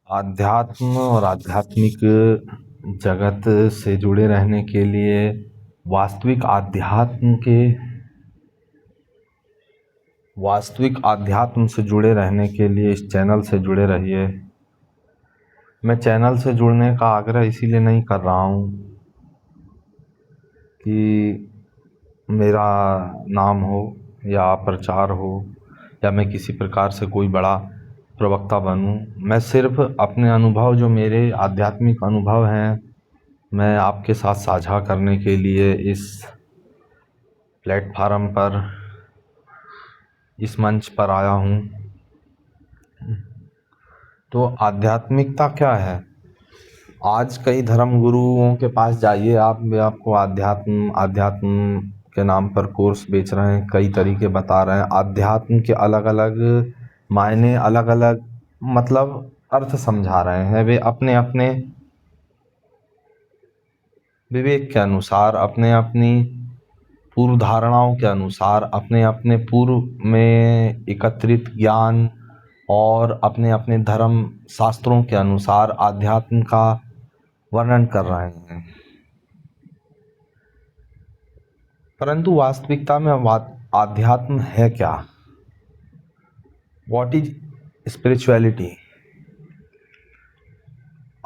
आध्यात्म और आध्यात्मिक जगत से जुड़े रहने के लिए वास्तविक आध्यात्म से जुड़े रहने के लिए इस चैनल से जुड़े रहिए। मैं चैनल से जुड़ने का आग्रह इसीलिए नहीं कर रहा हूँ कि मेरा नाम हो या प्रचार हो या मैं किसी प्रकार से कोई बड़ा प्रवक्ता बनूं। मैं सिर्फ अपने अनुभव, जो मेरे आध्यात्मिक अनुभव हैं, मैं आपके साथ साझा करने के लिए इस प्लेटफार्म पर, इस मंच पर आया हूँ। तो आध्यात्मिकता क्या है? आज कई धर्म गुरुओं के पास जाइए, आपको आध्यात्म के नाम पर कोर्स बेच रहे हैं, कई तरीके बता रहे हैं। आध्यात्म के अलग अलग मायने, अलग अलग मतलब अर्थ समझा रहे हैं। वे अपने अपने विवेक के अनुसार, अपने अपनी पूर्व धारणाओं के अनुसार, अपने अपने पूर्व में एकत्रित ज्ञान और अपने अपने धर्म शास्त्रों के अनुसार आध्यात्म का वर्णन कर रहे हैं। परंतु वास्तविकता में आध्यात्म है क्या? What is spirituality?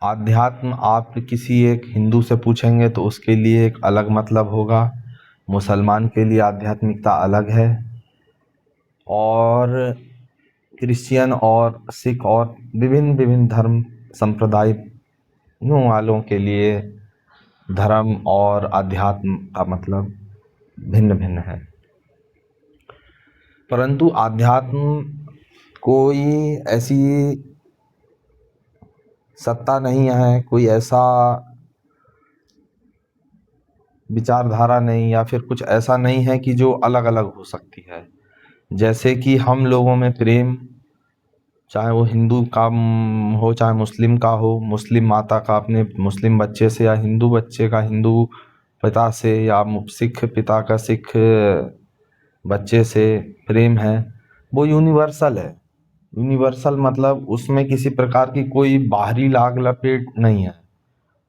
आध्यात्म आप किसी एक हिंदू से पूछेंगे तो उसके लिए एक अलग मतलब होगा, मुसलमान के लिए आध्यात्मिकता अलग है, और क्रिश्चियन और सिख और विभिन्न विभिन्न धर्म संप्रदायों वालों के लिए धर्म और अध्यात्म का मतलब भिन्न भिन्न है। परंतु आध्यात्म कोई ऐसी सत्ता नहीं है, कोई ऐसा विचारधारा नहीं, या फिर कुछ ऐसा नहीं है कि जो अलग अलग हो सकती है। जैसे कि हम लोगों में प्रेम, चाहे वो हिंदू का हो चाहे मुस्लिम का हो, मुस्लिम माता का अपने मुस्लिम बच्चे से, या हिंदू बच्चे का हिंदू पिता से, या सिख पिता का सिख बच्चे से प्रेम है, वो यूनिवर्सल है। यूनिवर्सल मतलब उसमें किसी प्रकार की कोई बाहरी लाग लपेट नहीं है,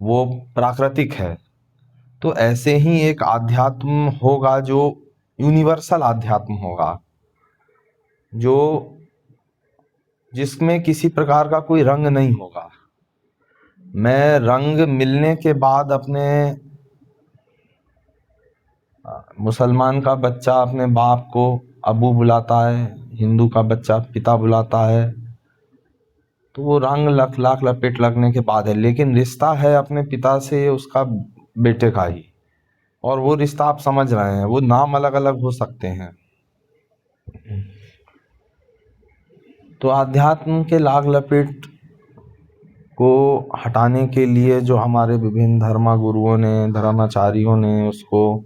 वो प्राकृतिक है। तो ऐसे ही एक आध्यात्म होगा जो यूनिवर्सल आध्यात्म होगा, जो जिसमें किसी प्रकार का कोई रंग नहीं होगा। मैं रंग मिलने के बाद अपने मुसलमान का बच्चा अपने बाप को अबू बुलाता है, हिंदू का बच्चा पिता बुलाता है, तो वो रंग लाख लपेट लगने के बाद है, लेकिन रिश्ता है अपने पिता से उसका बेटे का ही। और वो रिश्ता आप समझ रहे हैं, वो नाम अलग अलग हो सकते हैं। तो अध्यात्म के लाग लपेट को हटाने के लिए जो हमारे विभिन्न धर्म गुरुओं ने, धर्माचार्यों ने उसको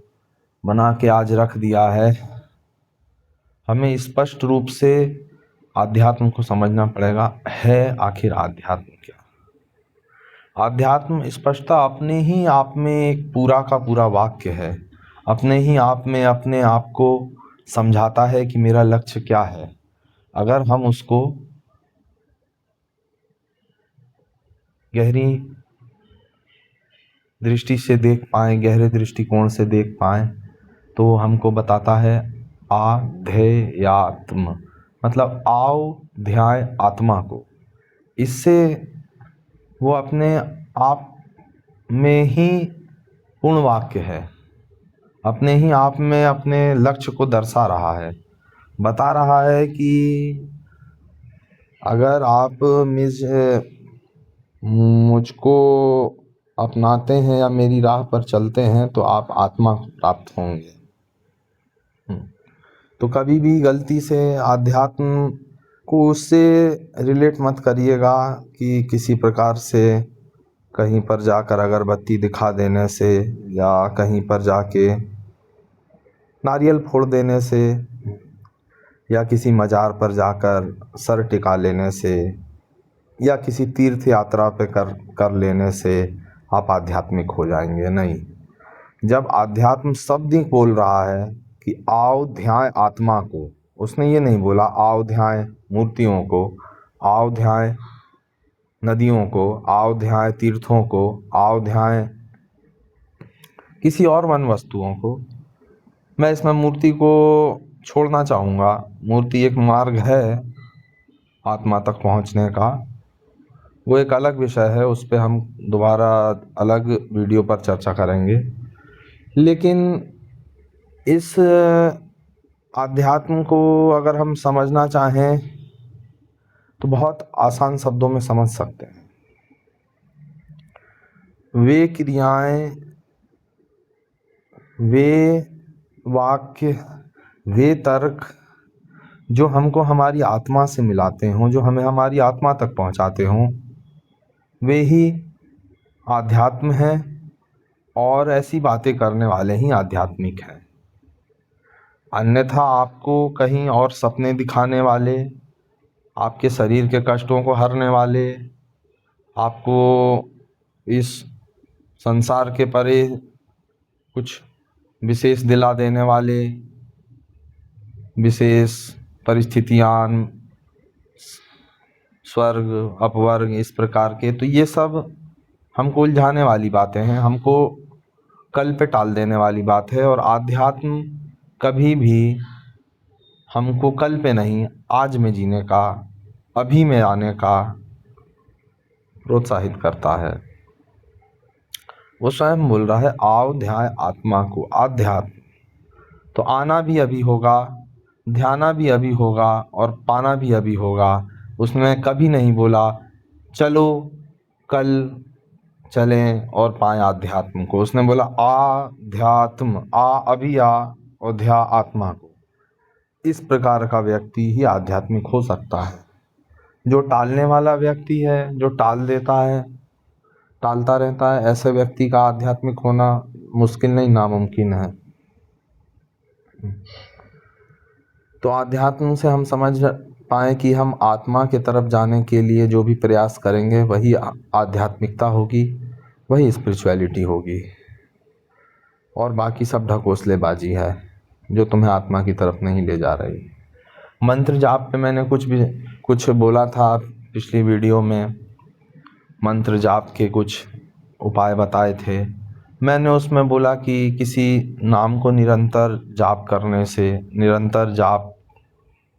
बना के आज रख दिया है, हमें स्पष्ट रूप से आध्यात्म को समझना पड़ेगा। है आखिर आध्यात्म क्या? आध्यात्म स्पष्टता अपने ही आप में एक पूरा का पूरा वाक्य है, अपने ही आप में अपने आप को समझाता है कि मेरा लक्ष्य क्या है। अगर हम उसको गहरी दृष्टि से देख पाएँ, गहरे दृष्टिकोण से देख पाएँ, तो हमको बताता है आध्यात्म मतलब आओ ध्याय आत्मा को। इससे वो अपने आप में ही पूर्ण वाक्य है, अपने ही आप में अपने लक्ष्य को दर्शा रहा है, बता रहा है कि अगर आप मुझको अपनाते हैं या मेरी राह पर चलते हैं तो आप आत्मा को प्राप्त होंगे। तो कभी भी गलती से आध्यात्म को उससे रिलेट मत करिएगा कि किसी प्रकार से कहीं पर जाकर अगरबत्ती दिखा देने से, या कहीं पर जाके नारियल फोड़ देने से, या किसी मज़ार पर जाकर सर टिका लेने से, या किसी तीर्थ यात्रा पे कर लेने से आप आध्यात्मिक हो जाएंगे। नहीं, जब आध्यात्म शब्द ही बोल रहा है कि आओ ध्याय आत्मा को, उसने ये नहीं बोला आओ ध्याय मूर्तियों को, आओ ध्याय नदियों को, आओ ध्याएं तीर्थों को, आओ ध्याएं किसी और वन वस्तुओं को। मैं इसमें मूर्ति को छोड़ना चाहूँगा। मूर्ति एक मार्ग है आत्मा तक पहुँचने का। वो एक अलग विषय है, उस पे हम दोबारा अलग वीडियो पर चर्चा करेंगे। लेकिन इस आध्यात्म को अगर हम समझना चाहें तो बहुत आसान शब्दों में समझ सकते हैं। वे क्रियाएं, वे वाक्य, वे तर्क जो हमको हमारी आत्मा से मिलाते हों, जो हमें हमारी आत्मा तक पहुंचाते हों, वे ही आध्यात्म हैं। और ऐसी बातें करने वाले ही आध्यात्मिक हैं। अन्यथा आपको कहीं और सपने दिखाने वाले, आपके शरीर के कष्टों को हरने वाले, आपको इस संसार के परे कुछ विशेष दिला देने वाले, विशेष परिस्थितियाँ, स्वर्ग अपवर्ग इस प्रकार के, तो ये सब हमको उलझाने वाली बातें हैं, हमको कल पे टाल देने वाली बात है। और आध्यात्म कभी भी हमको कल पे नहीं, आज में जीने का, अभी में आने का प्रोत्साहित करता है। वो स्वयं बोल रहा है, आओ ध्याय आत्मा को। आध्यात्म तो आना भी अभी होगा, ध्याना भी अभी होगा और पाना भी अभी होगा। उसने कभी नहीं बोला चलो कल चलें और पाएं आध्यात्म को। उसने बोला आध्यात्म, आ अभी आ और ध्या आत्मा को। इस प्रकार का व्यक्ति ही आध्यात्मिक हो सकता है। जो टालने वाला व्यक्ति है, जो टाल देता है, टालता रहता है, ऐसे व्यक्ति का आध्यात्मिक होना मुश्किल नहीं, नामुमकिन है। तो आध्यात्म से हम समझ पाएँ कि हम आत्मा की तरफ जाने के लिए जो भी प्रयास करेंगे वही आध्यात्मिकता होगी, वही स्पिरिचुअलिटी होगी। और बाकी सब ढकोसलेबाजी है जो तुम्हें आत्मा की तरफ नहीं ले जा रही। मंत्र जाप पे मैंने कुछ बोला था पिछली वीडियो में। मंत्र जाप के कुछ उपाय बताए थे। मैंने उसमें बोला कि किसी नाम को निरंतर जाप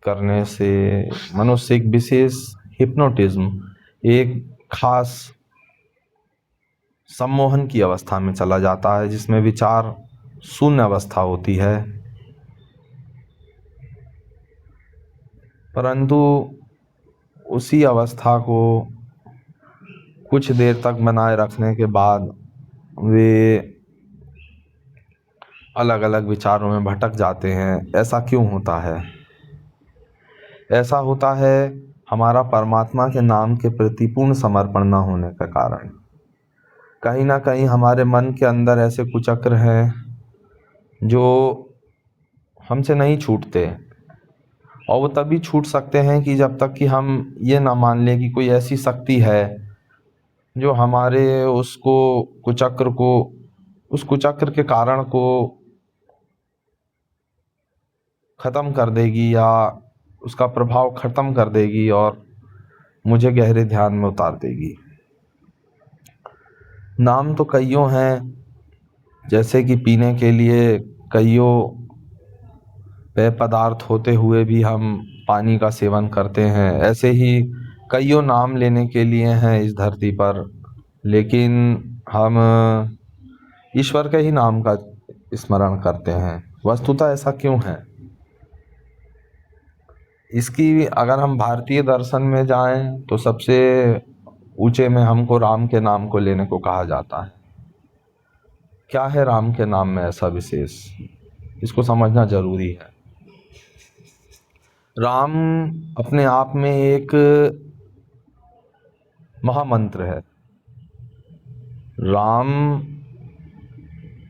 करने से मनुष्य एक विशेष हिप्नोटिज्म, एक खास सम्मोहन की अवस्था में चला जाता है, जिसमें विचार शून्य अवस्था होती है। परंतु उसी अवस्था को कुछ देर तक बनाए रखने के बाद वे अलग अलग विचारों में भटक जाते हैं। ऐसा क्यों होता है? ऐसा होता है हमारा परमात्मा के नाम के प्रति पूर्ण समर्पण न होने के कारण। कहीं ना कहीं हमारे मन के अंदर ऐसे कुचक्र हैं जो हमसे नहीं छूटते, और वो तभी छूट सकते हैं कि जब तक कि हम ये ना मान लें कि कोई ऐसी शक्ति है जो हमारे उस कुचक्र के कारण को ख़त्म कर देगी या उसका प्रभाव ख़त्म कर देगी और मुझे गहरे ध्यान में उतार देगी। नाम तो कईयों हैं, जैसे कि पीने के लिए कईयों पेय पदार्थ होते हुए भी हम पानी का सेवन करते हैं। ऐसे ही कईयों नाम लेने के लिए हैं इस धरती पर, लेकिन हम ईश्वर के ही नाम का स्मरण करते हैं। वस्तुतः ऐसा क्यों है? इसकी अगर हम भारतीय दर्शन में जाएं तो सबसे ऊंचे में हमको राम के नाम को लेने को कहा जाता है। क्या है राम के नाम में ऐसा विशेष? इसको समझना जरूरी है। राम अपने आप में एक महामंत्र है। राम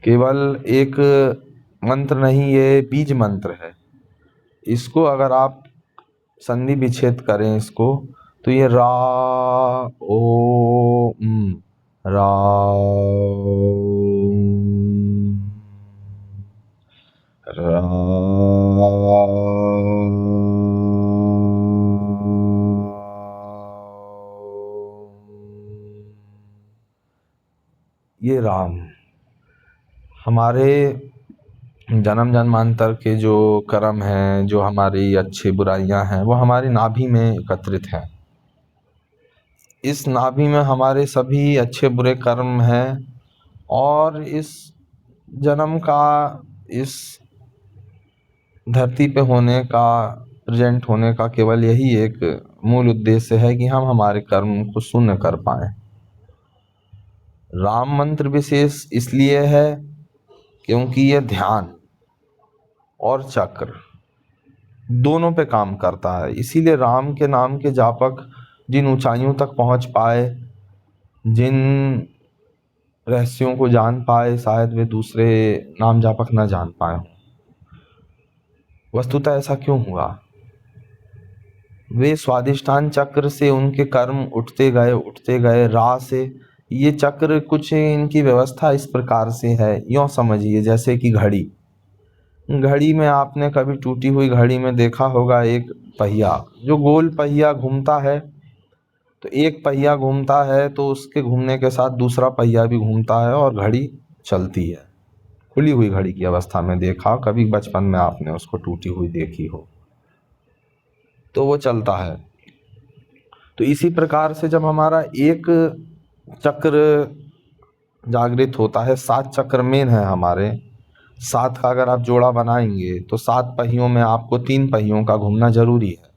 केवल एक मंत्र नहीं, ये बीज मंत्र है। इसको अगर आप संधि विच्छेद करें इसको, तो ये रा ओ रा राम, हमारे जन्म जन्मांतर के जो कर्म हैं, जो हमारी अच्छी बुराइयां हैं, वो हमारी नाभि में एकत्रित हैं। इस नाभि में हमारे सभी अच्छे बुरे कर्म हैं और इस जन्म का, इस धरती पे होने का, प्रेजेंट होने का केवल यही एक मूल उद्देश्य है कि हम हमारे कर्म को शून्य कर पाएं। राम मंत्र विशेष इसलिए है क्योंकि ये ध्यान और चक्र दोनों पे काम करता है। इसीलिए राम के नाम के जापक जिन ऊंचाइयों तक पहुंच पाए, जिन रहस्यों को जान पाए, शायद वे दूसरे नाम जापक न जान पाए। वस्तुतः ऐसा क्यों हुआ? वे स्वादिष्ठान चक्र से उनके कर्म उठते गए रा से। ये चक्र कुछ इनकी व्यवस्था इस प्रकार से है, यूँ समझिए जैसे कि घड़ी में आपने कभी टूटी हुई घड़ी में देखा होगा एक पहिया, जो गोल पहिया घूमता है, तो एक पहिया घूमता है तो उसके घूमने के साथ दूसरा पहिया भी घूमता है और घड़ी चलती है। खुली हुई घड़ी की अवस्था में देखा, कभी बचपन में आपने उसको टूटी हुई देखी हो, तो वो चलता है। तो इसी प्रकार से जब हमारा एक चक्र जागृत होता है, 7 चक्र मेन है हमारे, 7 का अगर आप जोड़ा बनाएंगे तो 7 पहियों में आपको 3 पहियों का घूमना जरूरी है,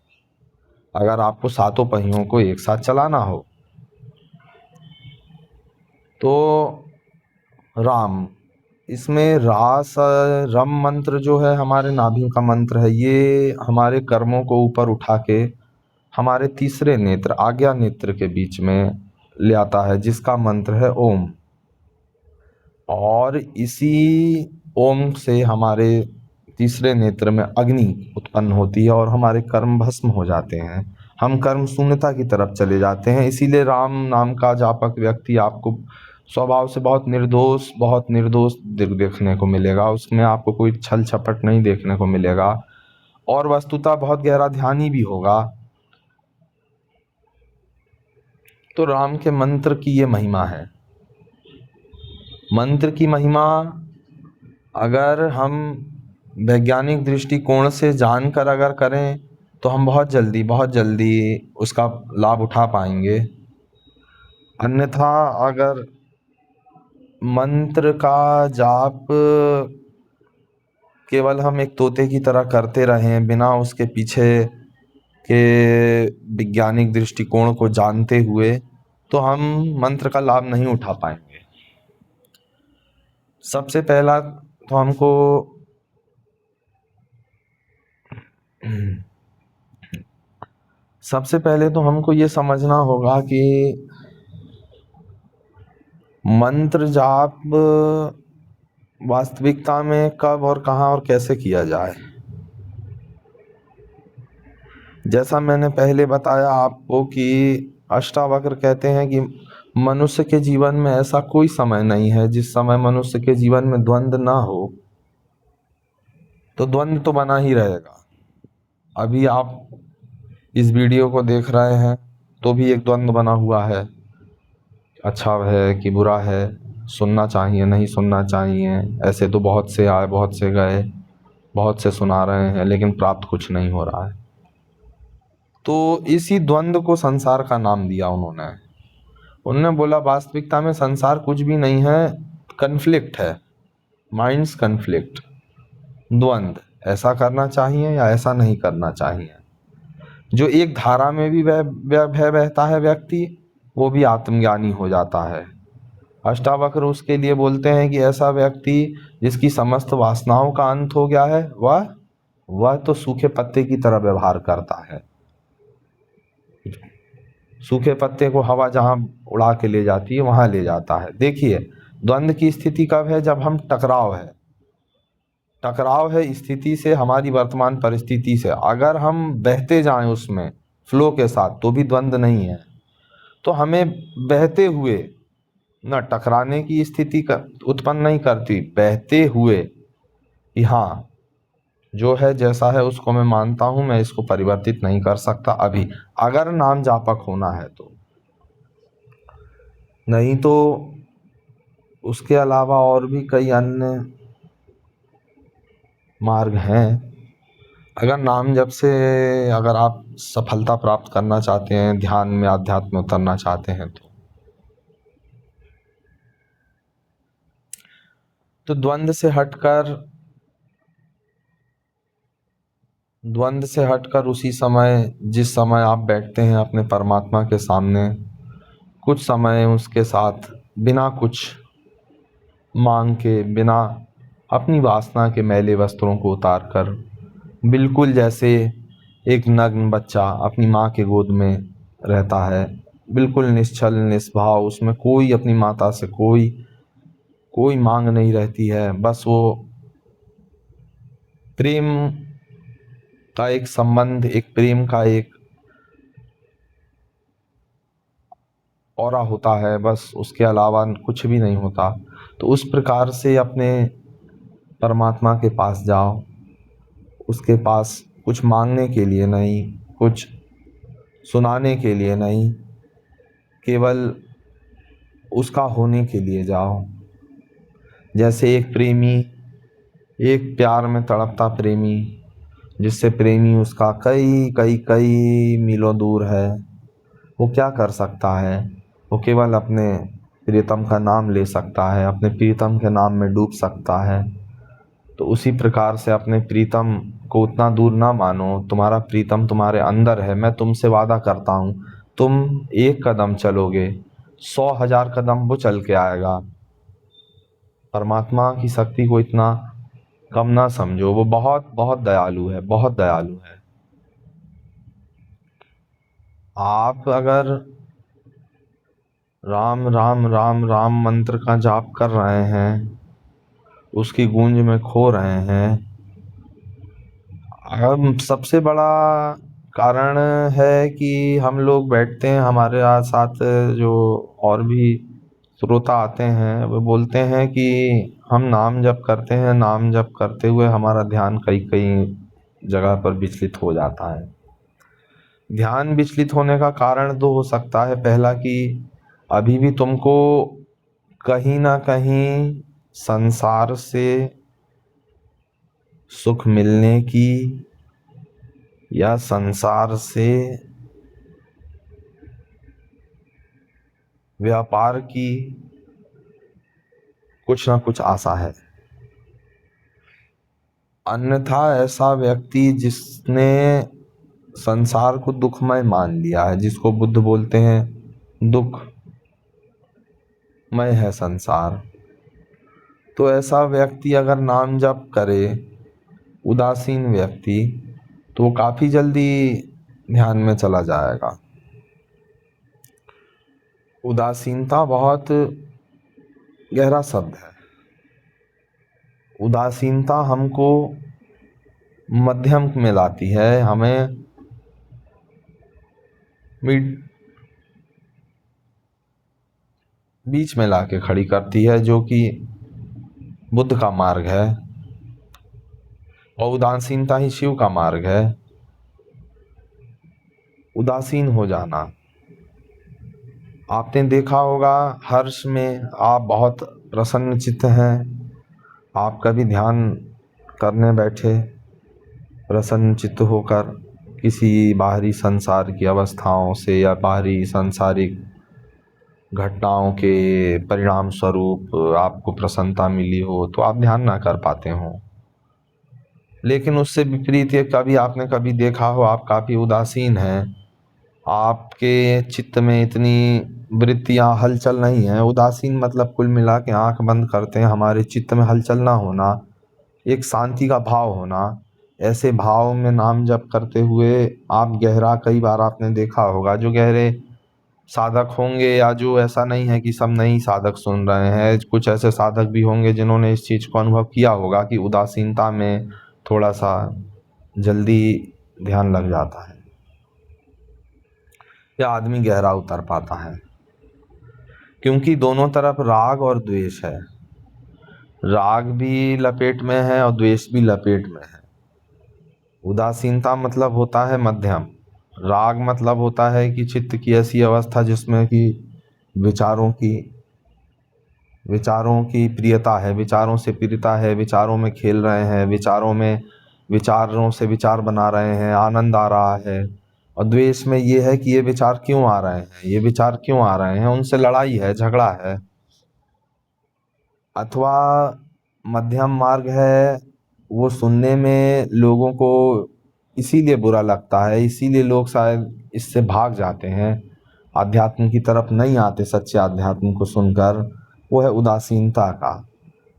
अगर आपको 7 पहियों को एक साथ चलाना हो। तो राम, इसमें रास रम मंत्र जो है हमारे नाभि का मंत्र है, ये हमारे कर्मों को ऊपर उठा के हमारे तीसरे नेत्र, आज्ञा नेत्र के बीच में ले आता है, जिसका मंत्र है ओम। और इसी ओम से हमारे तीसरे नेत्र में अग्नि उत्पन्न होती है और हमारे कर्म भस्म हो जाते हैं, हम कर्म शून्यता की तरफ चले जाते हैं। इसीलिए राम नाम का जापक व्यक्ति आपको स्वभाव से बहुत निर्दोष देखने को मिलेगा, उसमें आपको कोई छल छपट नहीं देखने को मिलेगा और वस्तुतः बहुत गहरा ध्यानी भी होगा। तो राम के मंत्र की ये महिमा है। मंत्र की महिमा अगर हम वैज्ञानिक दृष्टिकोण से जानकर अगर करें तो हम बहुत जल्दी उसका लाभ उठा पाएंगे। अन्यथा अगर मंत्र का जाप केवल हम एक तोते की तरह करते रहें, बिना उसके पीछे के वैज्ञानिक दृष्टिकोण को जानते हुए, तो हम मंत्र का लाभ नहीं उठा पाएंगे। सबसे पहला तो हमको सबसे पहले तो हमको ये समझना होगा कि मंत्र जाप वास्तविकता में कब और कहाँ और कैसे किया जाए। जैसा मैंने पहले बताया आपको कि अष्टावक्र कहते हैं कि मनुष्य के जीवन में ऐसा कोई समय नहीं है जिस समय मनुष्य के जीवन में द्वंद्व ना हो। तो द्वंद्व तो बना ही रहेगा। अभी आप इस वीडियो को देख रहे हैं तो भी एक द्वंद्व बना हुआ है, अच्छा है कि बुरा है, सुनना चाहिए नहीं सुनना चाहिए। ऐसे तो बहुत से आए, बहुत से गए, बहुत से सुना रहे हैं, लेकिन प्राप्त कुछ नहीं हो रहा है। तो इसी द्वंद्व को संसार का नाम दिया उन्होंने बोला वास्तविकता में संसार कुछ भी नहीं है, कन्फ्लिक्ट है, माइंड्स कन्फ्लिक्ट, द्वंद्व, ऐसा करना चाहिए या ऐसा नहीं करना चाहिए। जो एक धारा में भी बहता है व्यक्ति, वो भी आत्मज्ञानी हो जाता है। अष्टावक्र उसके लिए बोलते हैं कि ऐसा व्यक्ति जिसकी समस्त वासनाओं का अंत हो गया है, वह तो सूखे पत्ते की तरह व्यवहार करता है। सूखे पत्ते को हवा जहाँ उड़ा के ले जाती है वहाँ ले जाता है। देखिए द्वंद्व की स्थिति कब है? जब हम टकराव है स्थिति से, हमारी वर्तमान परिस्थिति से। अगर हम बहते जाएं उसमें फ्लो के साथ तो भी द्वंद्व नहीं है। तो हमें बहते हुए न टकराने की स्थिति उत्पन्न नहीं करती, बहते हुए कि हाँ जो है जैसा है उसको मैं मानता हूँ, मैं इसको परिवर्तित नहीं कर सकता अभी, अगर नाम जापक होना है तो। नहीं तो उसके अलावा और भी कई अन्य मार्ग हैं। अगर नाम जप से अगर आप सफलता प्राप्त करना चाहते हैं, ध्यान में आध्यात्म में उतरना चाहते हैं, तो द्वंद्व से हटकर उसी समय, जिस समय आप बैठते हैं अपने परमात्मा के सामने, कुछ समय उसके साथ बिना कुछ मांग के, बिना अपनी वासना के मैले वस्त्रों को उतार कर, बिल्कुल जैसे एक नग्न बच्चा अपनी माँ के गोद में रहता है, बिल्कुल निश्चल निष्भाव, उसमें कोई अपनी माता से कोई मांग नहीं रहती है, बस वो प्रेम का एक संबंध, एक प्रेम का एक ऑरा होता है, बस उसके अलावा कुछ भी नहीं होता। तो उस प्रकार से अपने परमात्मा के पास जाओ, उसके पास कुछ मांगने के लिए नहीं, कुछ सुनाने के लिए नहीं, केवल उसका होने के लिए जाओ। जैसे एक प्रेमी, एक प्यार में तड़पता प्रेमी, जिससे प्रेमी उसका कई कई कई मीलों दूर है, वो क्या कर सकता है? वो केवल अपने प्रियतम का नाम ले सकता है, अपने प्रियतम के नाम में डूब सकता है। तो उसी प्रकार से अपने प्रीतम को उतना दूर ना मानो, तुम्हारा प्रीतम तुम्हारे अंदर है। मैं तुमसे वादा करता हूँ, तुम एक कदम चलोगे, 100,000 कदम वो चल के आएगा। परमात्मा की शक्ति को इतना कम ना समझो, वो बहुत बहुत दयालु है, बहुत दयालु है। आप अगर राम राम राम राम मंत्र का जाप कर रहे हैं, उसकी गूंज में खो रहे हैं, हम सबसे बड़ा कारण है कि हम लोग बैठते हैं, हमारे साथ जो और भी श्रोता आते हैं, वो बोलते हैं कि हम नाम जप करते हैं, नाम जप करते हुए हमारा ध्यान कई कई जगह पर विचलित हो जाता है। ध्यान विचलित होने का कारण दो हो सकता है। पहला कि अभी भी तुमको कहीं ना कहीं संसार से सुख मिलने की या संसार से व्यापार की कुछ ना कुछ आशा है। अन्यथा ऐसा व्यक्ति जिसने संसार को दुखमय मान लिया है, जिसको बुद्ध बोलते हैं दुखमय है संसार, तो ऐसा व्यक्ति अगर नाम जप करे, उदासीन व्यक्ति, तो काफी जल्दी ध्यान में चला जाएगा। उदासीनता बहुत गहरा शब्द है। उदासीनता हमको मध्यम में लाती है, हमें बीच में लाके खड़ी करती है, जो कि बुद्ध का मार्ग है, और उदासीनता ही शिव का मार्ग है। उदासीन हो जाना, आपने देखा होगा हर्ष में आप बहुत प्रसन्न चित्त हैं, आप कभी ध्यान करने बैठे प्रसन्न चित्त होकर, किसी बाहरी संसार की अवस्थाओं से या बाहरी सांसारिक घटनाओं के परिणाम स्वरूप आपको प्रसन्नता मिली हो, तो आप ध्यान ना कर पाते हो। लेकिन उससे विपरीत ये कभी आपने कभी देखा हो, आप काफ़ी उदासीन हैं, आपके चित्त में इतनी वृत्तियाँ हलचल नहीं है। उदासीन मतलब कुल मिला के आँख बंद करते हैं, हमारे चित्त में हलचल ना होना, एक शांति का भाव होना। ऐसे भाव में नाम जप करते हुए आप गहरा, कई बार आपने देखा होगा, जो गहरे साधक होंगे, या जो, ऐसा नहीं है कि सब नई साधक सुन रहे हैं, कुछ ऐसे साधक भी होंगे जिन्होंने इस चीज़ को अनुभव किया होगा कि उदासीनता में थोड़ा सा जल्दी ध्यान लग जाता है, या आदमी गहरा उतर पाता है। क्योंकि दोनों तरफ राग और द्वेष है, राग भी लपेट में है और द्वेष भी लपेट में है। उदासीनता मतलब होता है मध्यम, राग मतलब होता है कि चित्त की ऐसी अवस्था जिसमें कि विचारों की विचारों की प्रियता है, विचारों से प्रियता है, विचारों में खेल रहे हैं, विचारों से विचार बना रहे हैं, आनंद आ रहा है। और द्वेष में ये है कि ये विचार क्यों आ रहे हैं, ये विचार क्यों आ रहे हैं, उनसे लड़ाई है, झगड़ा है। अथवा मध्यम मार्ग है, वो सुनने में लोगों को इसीलिए बुरा लगता है, इसीलिए लोग शायद इससे भाग जाते हैं, आध्यात्म की तरफ नहीं आते सच्चे आध्यात्म को सुनकर। वो है उदासीनता का।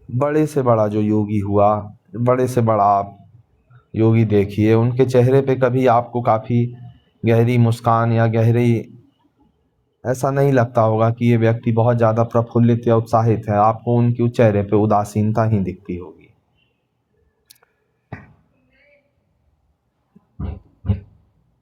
बड़े से बड़ा जो योगी हुआ, बड़े से बड़ा आप योगी देखिए, उनके चेहरे पे कभी आपको काफ़ी गहरी मुस्कान या गहरी ऐसा नहीं लगता होगा कि ये व्यक्ति बहुत ज़्यादा प्रफुल्लित या उत्साहित है। आपको उनके चेहरे पे उदासीनता ही दिखती होगी।